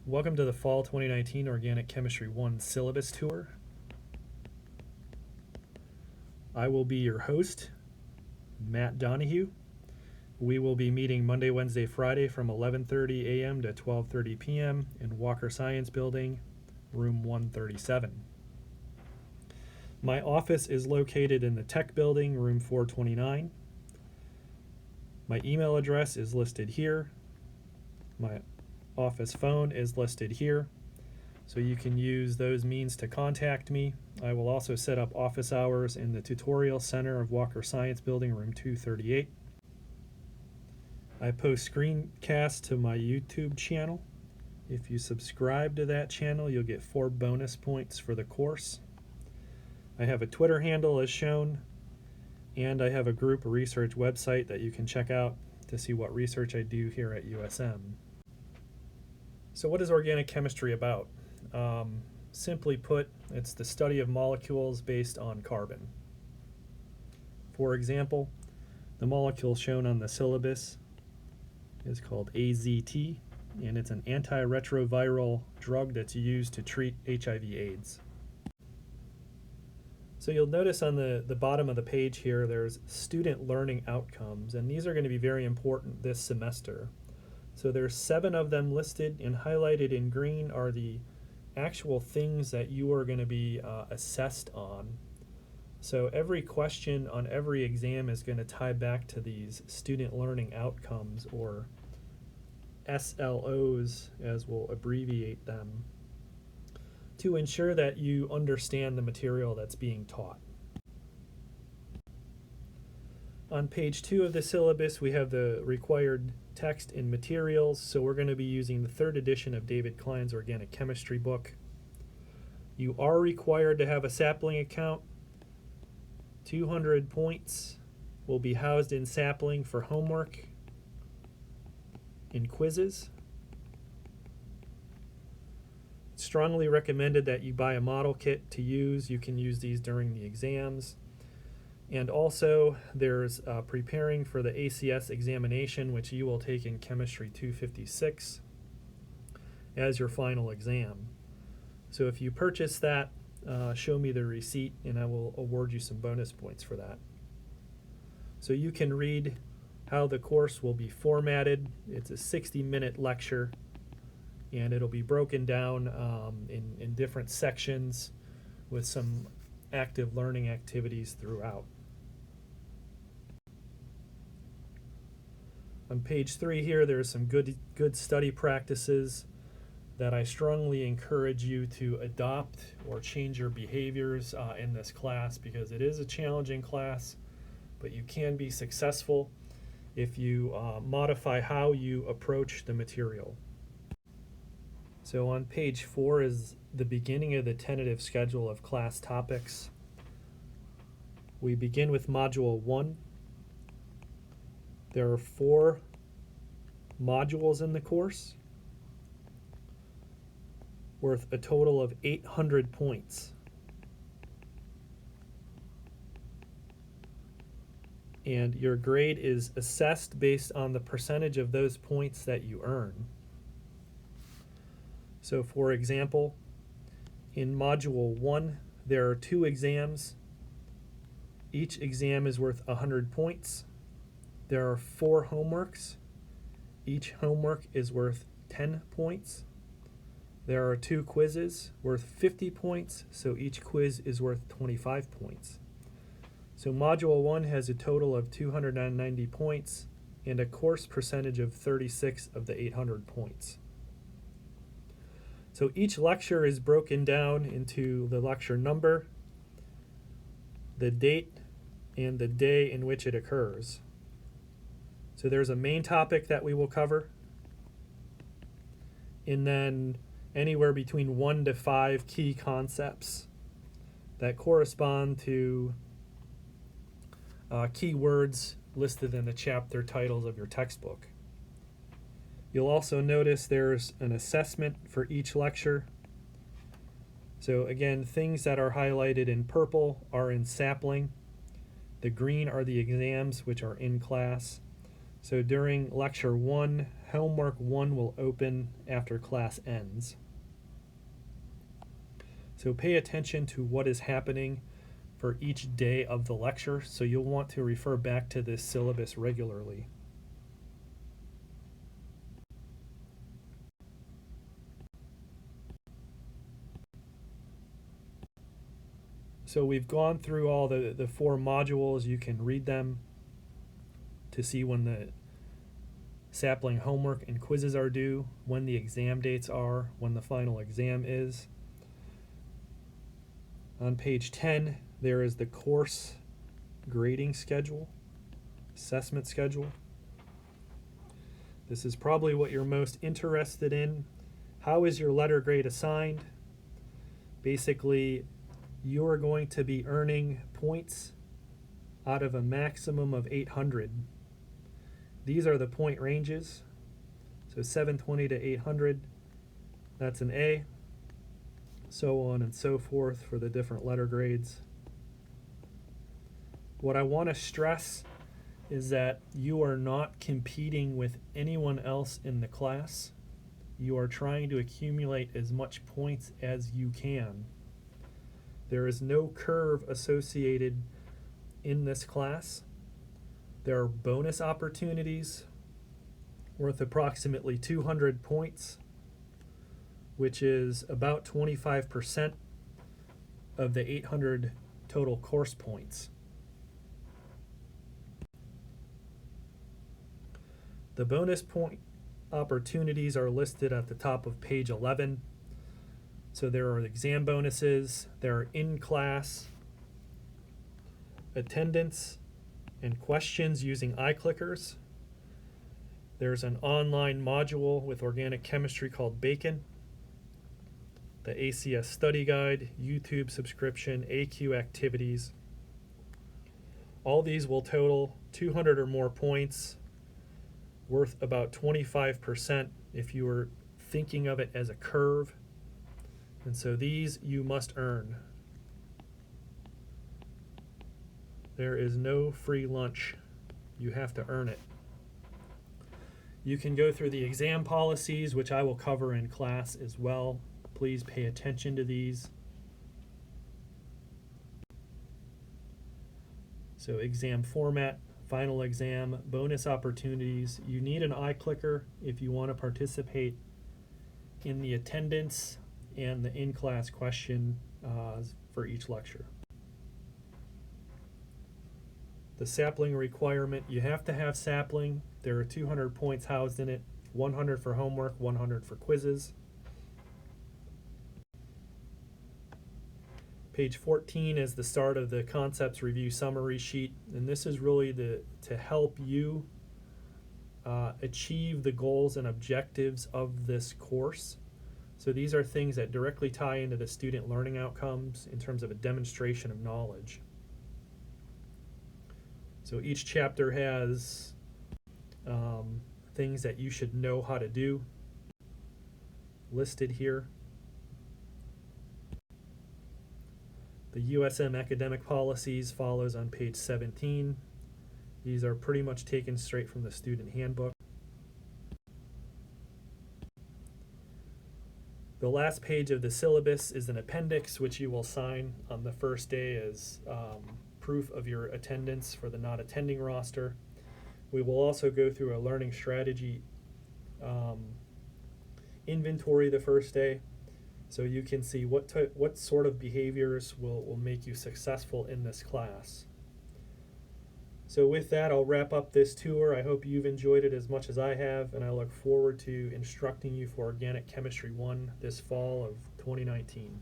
Welcome to the Fall 2019 Organic Chemistry 1 Syllabus Tour. I will be your host, Matt Donahue. We will be meeting Monday, Wednesday, Friday from 11:30 a.m. to 12:30 p.m. in Walker Science Building, room 137. My office is located in the Tech Building, room 429. My email address is listed here. My office phone is listed here, so you can use those means to contact me. I will also set up office hours in the Tutorial Center of Walker Science Building, room 238. I post screencasts to my YouTube channel. If you subscribe to that channel, you'll get 4 bonus points for the course. I have a Twitter handle as shown, and I have a group research website that you can check out to see what research I do here at USM. So what is organic chemistry about? Simply put, it's the study of molecules based on carbon. For example, the molecule shown on the syllabus is called AZT, and it's an antiretroviral drug that's used to treat HIV/AIDS. So you'll notice on the bottom of the page here, there's student learning outcomes, and these are going to be very important this semester. So there's 7 of them listed, and highlighted in green are the actual things that you are going to be assessed on. So every question on every exam is going to tie back to these student learning outcomes, or SLOs as we'll abbreviate them, to ensure that you understand the material that's being taught. On page 2 of the syllabus, we have the required text and materials. So we're going to be using the 3rd edition of David Klein's Organic Chemistry book. You are required to have a sapling account. 200 points will be housed in sapling for homework and quizzes. It's strongly recommended that you buy a model kit to use. You can use these during the exams. And also, there's preparing for the ACS examination, which you will take in Chemistry 256 as your final exam. So if you purchase that, show me the receipt, and I will award you some bonus points for that. So you can read how the course will be formatted. It's a 60-minute lecture, and it'll be broken down in different sections with some active learning activities throughout. On page 3 here, there's some good study practices that I strongly encourage you to adopt or change your behaviors in this class, because it is a challenging class, but you can be successful if you modify how you approach the material. So on page 4 is the beginning of the tentative schedule of class topics. We begin with Module 1. There are 4 modules in the course, worth a total of 800 points. And your grade is assessed based on the percentage of those points that you earn. So for example, in Module 1, there are 2 exams. Each exam is worth 100 points. There are 4 homeworks. Each homework is worth 10 points. There are 2 quizzes worth 50 points, so each quiz is worth 25 points. So Module 1 has a total of 290 points and a course percentage of 36 of the 800 points. So each lecture is broken down into the lecture number, the date, and the day in which it occurs. So there's a main topic that we will cover, and then anywhere between 1 to 5 key concepts that correspond to keywords listed in the chapter titles of your textbook. You'll also notice there's an assessment for each lecture. So again, things that are highlighted in purple are in sapling. The green are the exams, which are in class. So during lecture 1, Homework 1 will open after class ends. So pay attention to what is happening for each day of the lecture, so you'll want to refer back to this syllabus regularly. So we've gone through all the 4 modules. You can read them to see when the sapling homework and quizzes are due, when the exam dates are, when the final exam is. On page 10, there is the course grading schedule, assessment schedule. This is probably what you're most interested in. How is your letter grade assigned? Basically, you are going to be earning points out of a maximum of 800. These are the point ranges. So 720 to 800, that's an A. So on and so forth for the different letter grades. What I want to stress is that you are not competing with anyone else in the class. You are trying to accumulate as much points as you can. There is no curve associated in this class. There are bonus opportunities worth approximately 200 points, which is about 25% of the 800 total course points. The bonus point opportunities are listed at the top of page 11. So there are exam bonuses, there are in-class attendance and questions using iClickers. There's an online module with organic chemistry called Bacon, the ACS study guide, YouTube subscription, AQ activities. All these will total 200 or more points, worth about 25% if you were thinking of it as a curve. And so these you must earn. There is no free lunch. You have to earn it. You can go through the exam policies, which I will cover in class as well. Please pay attention to these. So exam format, final exam, bonus opportunities. You need an iClicker if you want to participate in the attendance and the in-class question for each lecture. The sapling requirement, you have to have sapling. There are 200 points housed in it, 100 for homework, 100 for quizzes. Page 14 is the start of the concepts review summary sheet, and this is really to help you achieve the goals and objectives of this course. So these are things that directly tie into the student learning outcomes in terms of a demonstration of knowledge. So each chapter has things that you should know how to do listed here. The Usm Academic Policies follows on page 17. These are pretty much taken straight from the student handbook. The last page of the syllabus is an appendix, which you will sign on the first day as proof of your attendance for the not attending roster. We will also go through a learning strategy inventory the first day, so you can see what sort of behaviors will make you successful in this class. So with that, I'll wrap up this tour. I hope you've enjoyed it as much as I have, and I look forward to instructing you for Organic Chemistry 1 this fall of 2019.